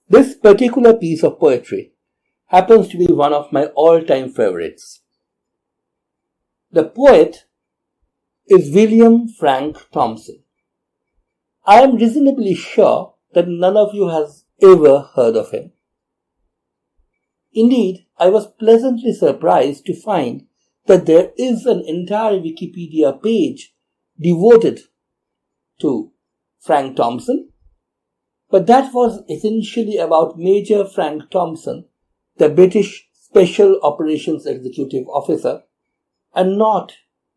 This particular piece of poetry happens to be one of my all-time favorites. The poet is William Frank Thompson. I am reasonably sure that none of you has ever heard of him. Indeed, I was pleasantly surprised to find that there is an entire Wikipedia page devoted to Frank Thompson, but that was essentially about Major Frank Thompson, the British Special Operations Executive Officer, and not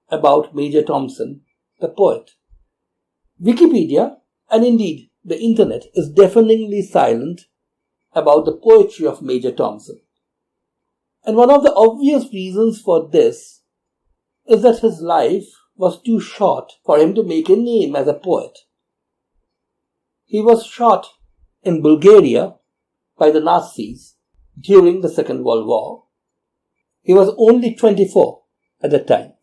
about Major Thompson, the poet. Wikipedia, and indeed the internet, is deafeningly silent about the poetry of Major Thompson. And one of the obvious reasons for this is that his life was too short for him to make a name as a poet. He was shot in Bulgaria by the Nazis during the Second World War. He was only 24 at the time.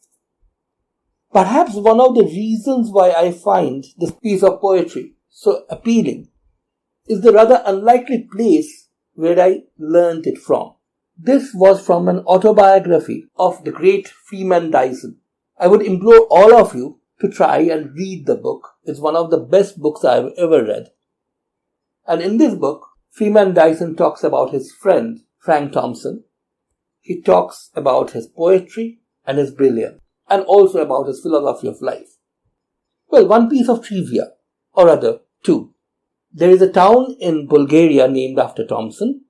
Perhaps one of the reasons why I find this piece of poetry so appealing is the rather unlikely place where I learnt it from. This was from an autobiography of the great Freeman Dyson. I would implore all of you to try and read the book. It's one of the best books I've ever read. And in this book, Freeman Dyson talks about his friend, Frank Thompson. He talks about his poetry and his brilliance, and also about his philosophy of life. Well, one piece of trivia, or rather, two. There is a town in Bulgaria named after Thompson,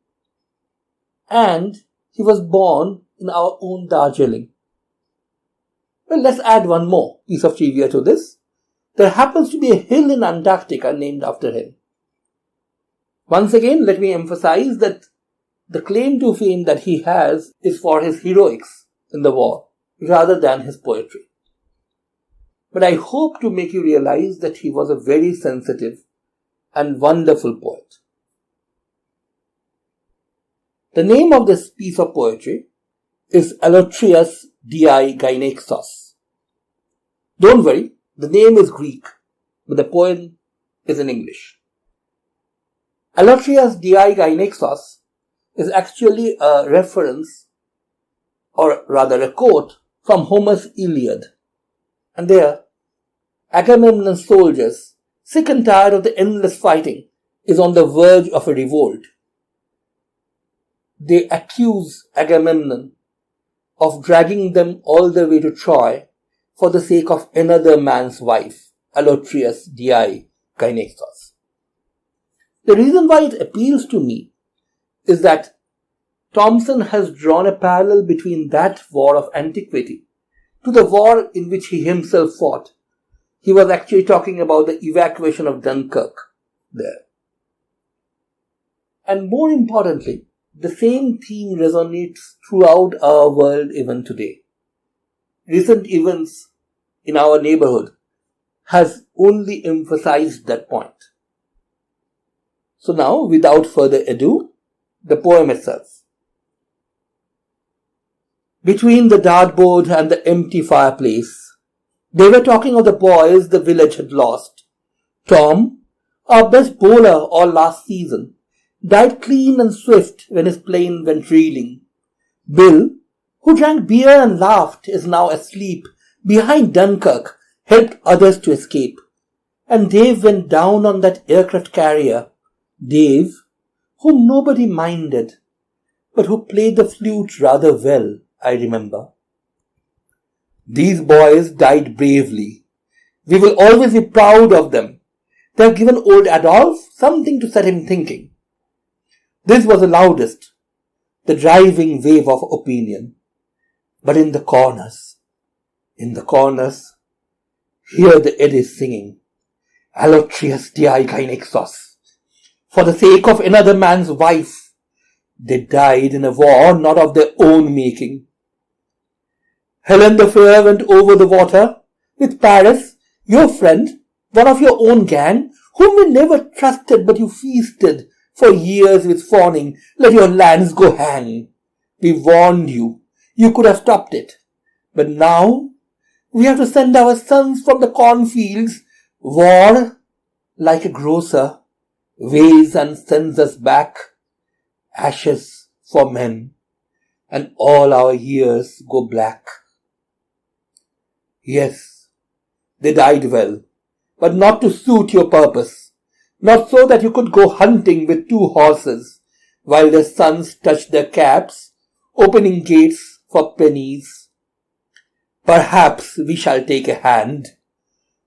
and he was born in our own Darjeeling. Well, let's add one more piece of trivia to this. There happens to be a hill in Antarctica named after him. Once again, let me emphasize that the claim to fame that he has is for his heroics in the war, rather than his poetry. But I hope to make you realize that he was a very sensitive and wonderful poet. The name of this piece of poetry is Allotrias diai Gynaiksos. Don't worry, the name is Greek, but the poem is in English. Allotrias diai Gynaiksos is actually a reference, or rather a quote, from Homer's Iliad. And there, Agamemnon's soldiers, sick and tired of the endless fighting, is on the verge of a revolt. They accuse Agamemnon of dragging them all the way to Troy for the sake of another man's wife, Allotrias diai Gynaiksos. The reason why it appeals to me is that Thompson has drawn a parallel between that war of antiquity to the war in which he himself fought. He was actually talking about the evacuation of Dunkirk there. And more importantly, the same theme resonates throughout our world even today. Recent events in our neighborhood has only emphasized that point. So now, without further ado, the poem itself. Between the dartboard and the empty fireplace, they were talking of the boys the village had lost. Tom, our best bowler all last season, died clean and swift when his plane went reeling. Bill, who drank beer and laughed, is now asleep behind Dunkirk, helped others to escape. And Dave went down on that aircraft carrier. Dave, whom nobody minded, but who played the flute rather well, I remember. These boys died bravely. We will always be proud of them. They have given old Adolf something to set him thinking. This was the loudest, the driving wave of opinion. But in the corners, hear the eddies singing, Allotrias diai Gynaiksos. For the sake of another man's wife, they died in a war not of their own making. Helen the Fair went over the water with Paris, your friend, one of your own gang, whom we never trusted but you feasted for years with fawning, let your lands go hang. We warned you, you could have stopped it. But now, we have to send our sons from the cornfields, war, like a grocer, weighs and sends us back, ashes for men, and all our years go black. Yes, they died well, but not to suit your purpose, not so that you could go hunting with 2 horses, while their sons touched their caps, opening gates for pennies. Perhaps we shall take a hand,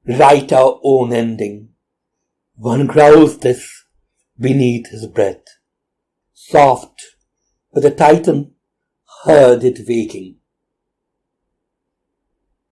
write our own ending. One growls this beneath his breath. Soft, but the Titan heard it waking.